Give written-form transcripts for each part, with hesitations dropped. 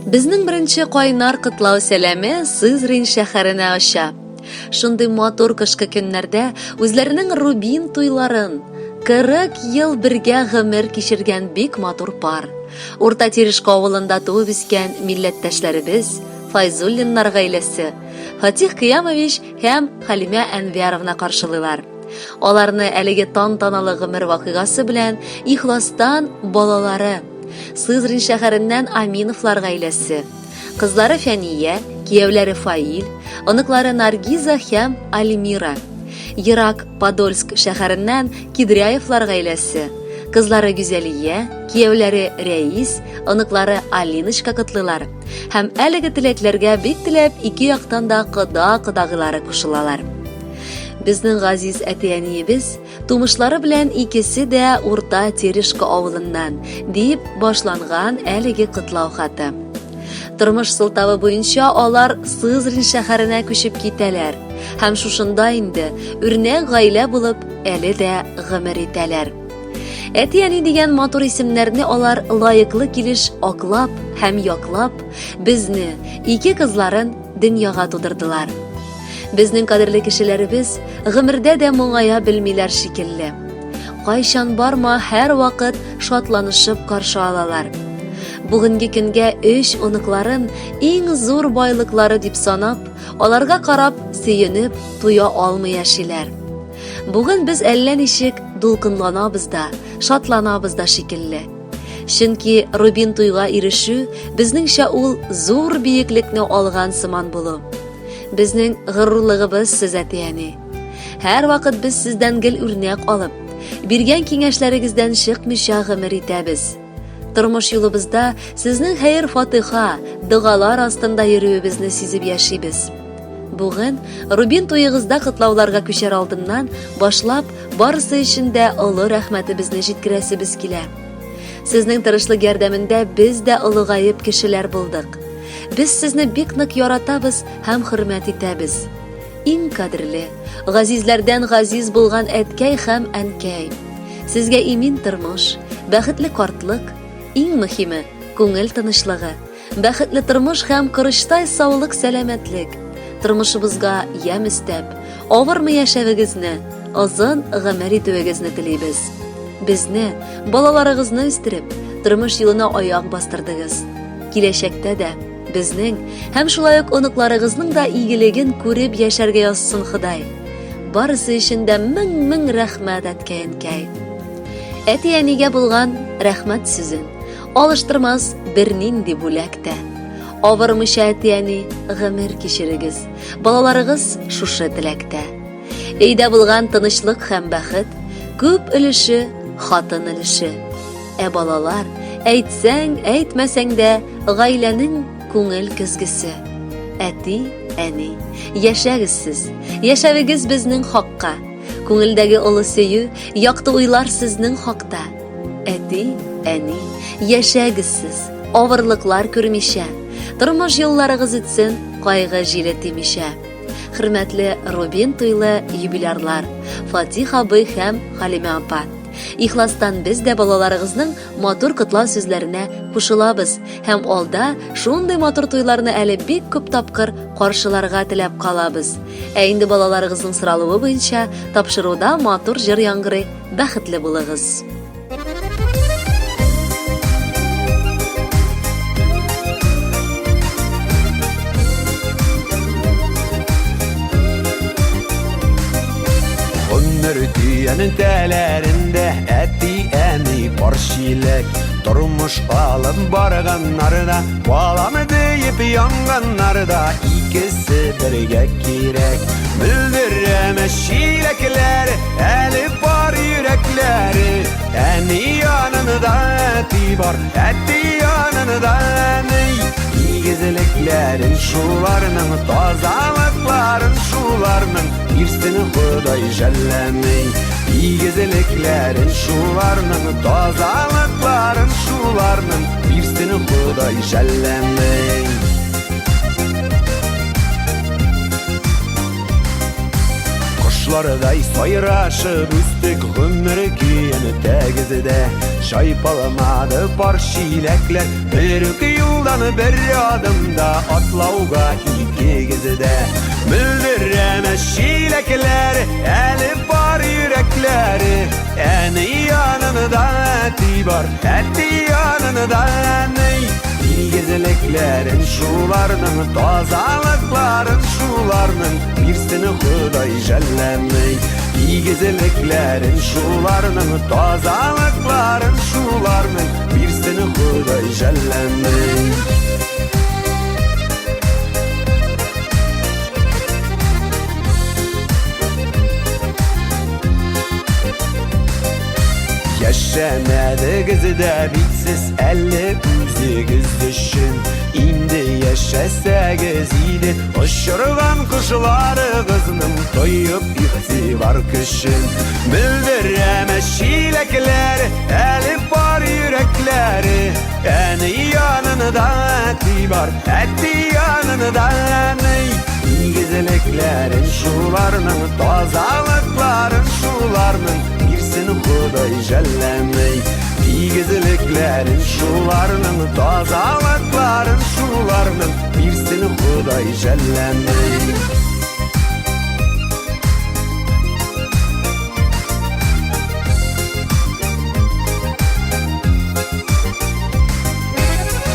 Безнең беренче кайнар кытлау сәламе Сызрань шәһәренә аша. Шундый матур кышкы көннәрдә үзләренең Рубин туйларын 40 ел бергә гомер кичергән бик матур пар. Урта Терешка авылында туып үскән милләттәшләребез Файзуллиннар гаиләсе Фатих Кыямович һәм Халимә Әнвәровна каршылыйлар. Аларны әлеге тантаналы гомер вакыйгасы белән ихластан балалары Сызрань шәһәреннән Аминовлар гаиләсе, кызлары Фәния, кияүләре Фаил, оныклары Наргиза һәм Альмира. Ерак Подольск шәһәреннән Кидряевлар гаиләсе, кызлары Гүзәлия, кияүләре Рәис, оныклары Алиночка кытлылар. Һәм әлеге теләкләргә бик теләп ике яктан да кодагылары кушылалар. Безнең газиз әти-әниебез тумышлары белән икесе дә Урта Терешка авылыннан дип башланган әлеге кытлау хаты. Тормыш сылтавы буенча алар Сызрань шәһәренә күчеп китәләр һәм шушында инде үрнәк гаилә булып әле дә гомер итәләр. Әти-әни дигән матур исемнәрне алар лаеклы килеш аклап һәм яклап безне, ике кызларын дөньяга тудырдылар. Безнең кадерле кешеләребез гомердә дә моңая белмиләр шикелле. Кайчан барма һәр вакыт шатланышып каршы алалар. Бүгенге көнгә 3 оныкларын иң зур байлыклары дип санап, аларга карап сөенеп туя алмый яшиләр. Бүген без әллә ничек дулкынланабыз да, шатланабыз да шикелле. Чөнки Рубин туйга ирешү безнеңчә ул зур биеклекне алган сыман булу. Безнең горурлыгыбыз сез әти-әни. Һәр вакыт без сездән гел үрнәк алып, биргән киңәшләрегездән чыкмыйча гомер итәбез. Тормыш юлыбызда сезнең хәер-фатиха, дугалар астында йөрүебезне сизеп яшибез. Бүген Рубин туйыгызда кытлауларга күчәр алдыннан башлап барысы өчен дә олы рәхмәтебезне җиткерәсебез килә. Сезнең тырышлык ярдәмендә без дә олыгаеп кешеләр булдык. Без сезне бик нык яратабыз һәм хөрмәт итәбез. Иң кадерле, газизләрдән газиз булган әткәй һәм әнкәй. Сезгә имин тормыш, бәхетле картлык, иң мөһиме күңел тынычлыгы, бәхетле тормыш һәм кырыштай саулык, сәламәтлек. Тормышыбызга ям истәп, авырмы яшәвегезне, озын гомер итүегезне телибез. Безне, балаларыгызны үстереп, тормыш юлына аяк бастырдыгыз. Киләчәктә дә безнең һәм шулай ук оныкларыгызның да игелеген күреп яшәргә язсын Ходай. Барысы өчен дә мең рәхмәт әткәй. Әти-әнигә булган рәхмәт сүзен алыштырмас бернинди бүләктә. Авырмыйча әти-әни гомер кичерегез. Балаларыгыз шушы теләктә. Өйдә булган тынычлык һәм бәхет күп өлеше хатын өлеше. Балалар, әйтсәң, әйтмәсәң дә гаиләнең күңел көзгесе. Әти, әни, яшәгез сез. Яшәвегез безнең хакка. Күңелдәге олы сөю, якты уйлар сезнең хакта. Әти, әни, яшәгез сез. Авырлыклар күрмичә. Тормыш юлларыгыз үтсен, кайгы җиле тимичә. Хөрмәтле Рубин туйлы юбилярлар, Фатих абый һәм Халимә апа. Ихластан без дә балаларыгызның матур кытлау сүзләренә кушылабыз һәм алда шундый матур туйларны әле бик күп тапкыр каршыларга теләп калабыз. Инде балаларыгызның соралуы буенча тапшыруда матур җыр яңгырый. Бәхетле булыгыз. Türkiye'nin telerinde әти-әни бар шилек. Тұрмыш алып барганнарда, баламы дейіп yanганнарда, ikisi бірге керек. Мүлдіремес шилеклері, әлі бар yürekleri. Әни yanında әти бар, әти yanında әни. İgizliklerin şularının, tazalıkların şularının, birsini Xuday jəlləmey. İgizliklerin şularının, tazalıkların şularının, birsini Xuday jəlləmey. Kuşlarday sayraşıb üstük ömür kiyeni tagizida Şaypalamadı par şilekler Bir iki yıldan bir adımda Atlauga ikigizida Müldiremez şilekler Eli par yürekleri Eni yanında eti var Eti yanında ney İlgizliklerin şularının Tazalıkların şularının Birsini Huday jellemey İlgizliklerin şularının Tazalıkların şularının Birsini Huday jellemey Yaşamadı kızıda bitsiz 50 düşün İndi yaşasagız idi Uçurgan kuşları kızının Toyup ihtibar kışın Müldiremez şilekleri Elip var yürekleri Eni yanında eti var Eti yanında ney İlgizliklerin şularının Tazalıkların şularının Birsini Huday jellemey İlgizliklerin şularının Tazalıkların şularının Birsini Huday jellemey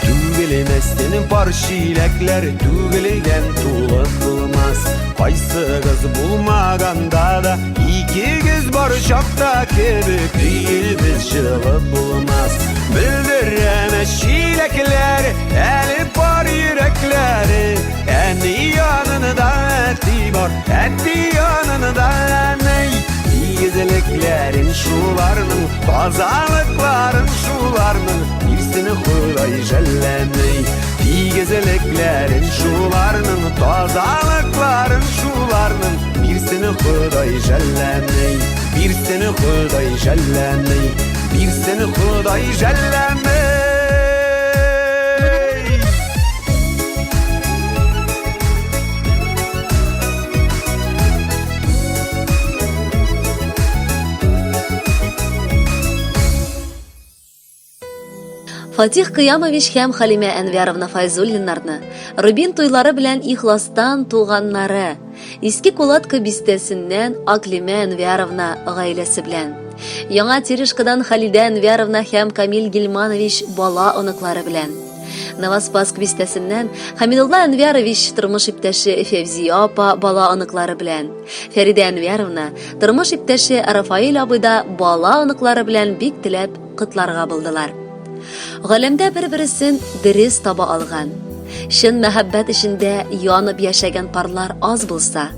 Tügülmestinin par şilekler Tügülgen tuğlu kılmaz Kaysı kız bulmaganda da İki göz barışakta kebik Değil biz şılı bulmaz Bildiremez şilekler Eli par yürekleri Eni yanında eti var Eti yanında ney İlgizliklerin şularının Tazalıkların şularının Birsini Huday jellemey İlgizliklerin şularının Tazalıkların şularının Birsini Huday jellemey Birsini Huday jellemey Birsini Huday jellemey Fatih Kıyamovich hem Halime Enverovna Fayzullinlarni Rubin toylары белән ихластан туганнары Иске Кулатка бистәсеннән Аклима Enverovna гаиләсе белән Яңа Терешкадан Халида Enverovna һәм Камил Гилманович бала оныклары белән Новоспасск бистәсеннән Хамидулла Enverovich тормыш иптәше Февзия апа бала оныклары белән Фәрида Enverovna тормыш иптәше Рафаил абый да бала оныклары белән бик теләп кытларга булдылар. Галәмдә бер-берсен дөрес таба алган. Шын мәхәббәт эшендә янып яшәгән парлар аз булса,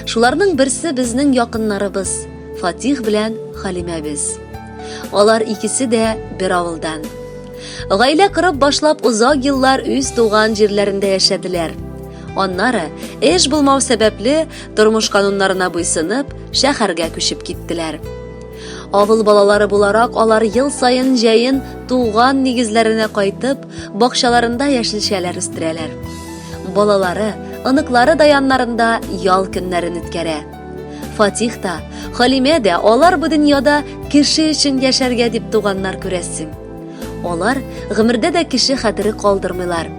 шуларның берсе безнең якыннарыбыз, Фатих белән Халимәбез. Алар икесе дә бер авылдан. Гаилә кырып башлап узак еллар үз туган җирләрендә яшәделәр. Аннары эш булмау сәбәпле тормыш кануннарына буйсынып шәһәргә күчеп киттеләр. Авыл балалары буларак алар ел сайын җәен туган нигезләренә кайтып, бакчаларында яшелчәләр үстерәләр. Балалары, оныклары да яннарында ял көннәрен үткәрә. Фатих та, Халимә дә алар бу дөньяда кеше өчен яшәргә дип туганнар күрәсең. Алар гомердә дә кеше хәтере калдырмыйлар.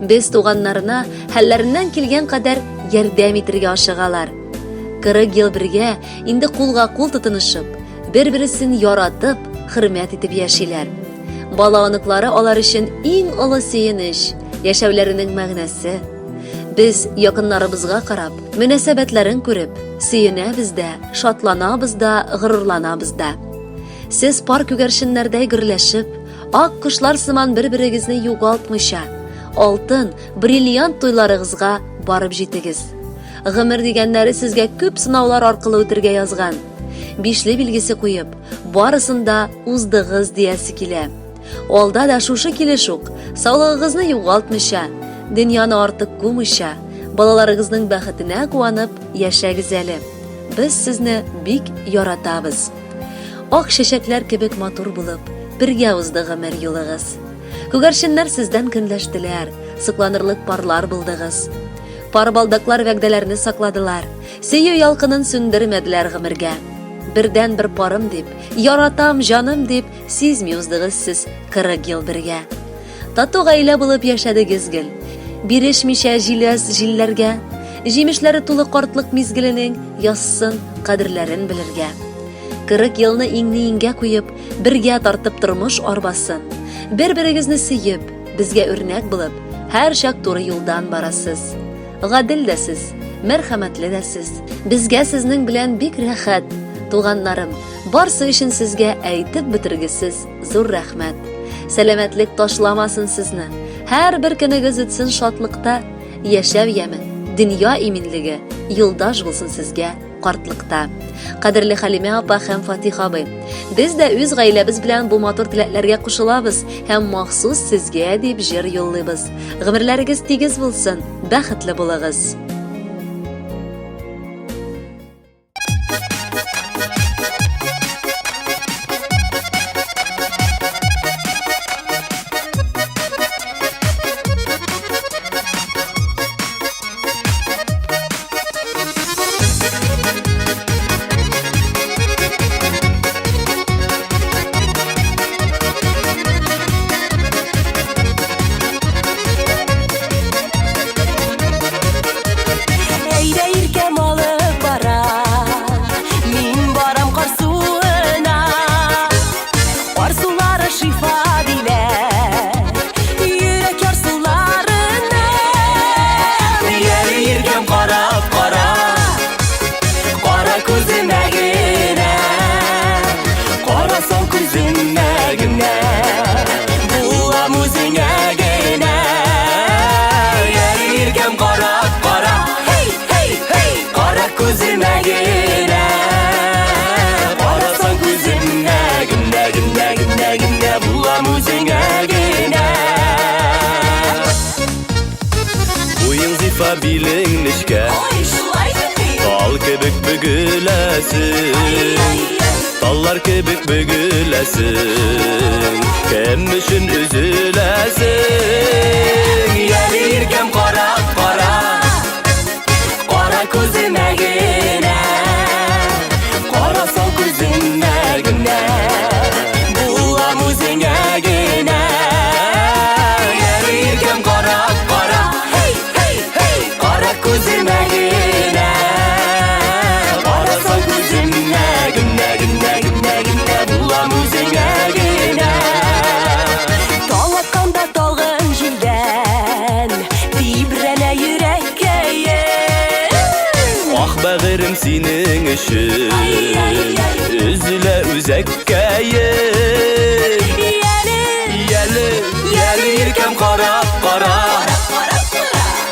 Без туганнарына хәлләреннән килгән кадәр ярдәм итәргә ашыгалар. 40 ел бергә инде кулга-кул тотынышып, бер-берсен яратып, хөрмәт итеп яшиләр. Бала оныклары алар өчен иң олы сөенеч, яшәүләренең мәгънәсе. Без якыннарыбызга карап, мөнәсәбәтләрен күреп, сөенәбез дә, шатланабыз да, горурланабыз да. Сез пар күгәршеннәрдәй гөрләшеп, ак кошлар сыман бер-берегезне югалтмыйча, алтын, бриллиант туйларыгызга барып җитегез. Гомер дигәннәре сезгә күп сынаулар аркылы үтәргә язган. Бишле билгесе куеп, барысында уздыгыз диясе килә. Алда да шушы килеш ук, саулыгыгызны югалтмыйча, дөньяны артык кумыйча, балаларыгызның бәхетенә куанып яшәгез әле. Без сезне бик яратабыз. Ак чәчәкләр кебек матур булып, бергә узды гомер юлыгыз. Күгәршеннәр сездән көнләштеләр, сыкланырлык парлар булдыгыз. Пар балдаклар вәгъдәләрне сакладылар, сөю ялкынын сүндермәделәр гомергә. Birden bir parım deb, yaratam жаным deb sezmi uzdığız siz 40 yıl birge. Тату гаилә булып яшәдегез гел. Бирешмичә җиләс җилләргә, җимешләре тулы картлык мизгеленең яссын кадерләрен белергә. 40 елны иңне-иңгә куеп, бергә тартып тормыш арбасын. Бер-берегезне сөеп, безгә үрнәк булып, һәр чак туры юлдан барасыз. Гадел дә сез, мәрхәмәтле дә сез. Безгә сезнең белән бик рәхәт. Туганнарым, барсы өчен сезгә әйтеп бетергесез зур рәхмәт. Сәламәтлек ташламасын сезне. Һәр бер көнегез үтсен шатлыкта, яшәү яме, дөнья иминлеге, юлдаш булсын сезгә картлыкта. Кадерле Халимә апа һәм Фатих абый, без дә үз гаиләбез белән бу матур теләкләргә кушылабыз һәм махсус сезгә дип җыр юллыйбыз. Гомерләрегез тигез булсын, бәхетле булыгыз. Biling nişke Dal kebek bügülesin Dallar kebek bügülesin Kim üçün üzülesin Gelirken kara kara Kara közüme gine Karasan közüme güne Bulam üzüne gine Gelirken kara kara Gözüme gine Karasan gözüme güne güne güne güne Bulam üzüne gine Taң atqanda talğın jildən Bibrənə yürəkkəyim Ah bəğirim senin üçün Üzülə üzəkkəyim Yəlirkəm qara qara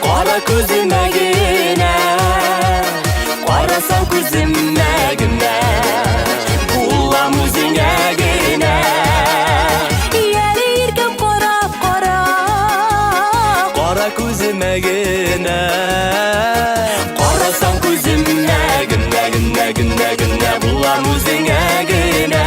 Kara gözüme gine Karasan gözüme güne Bulam üzüne gine Yəlirkəm qara qara Kara gözüme gine Karasan gözüme güne güne güne güne Bulam üzüne gine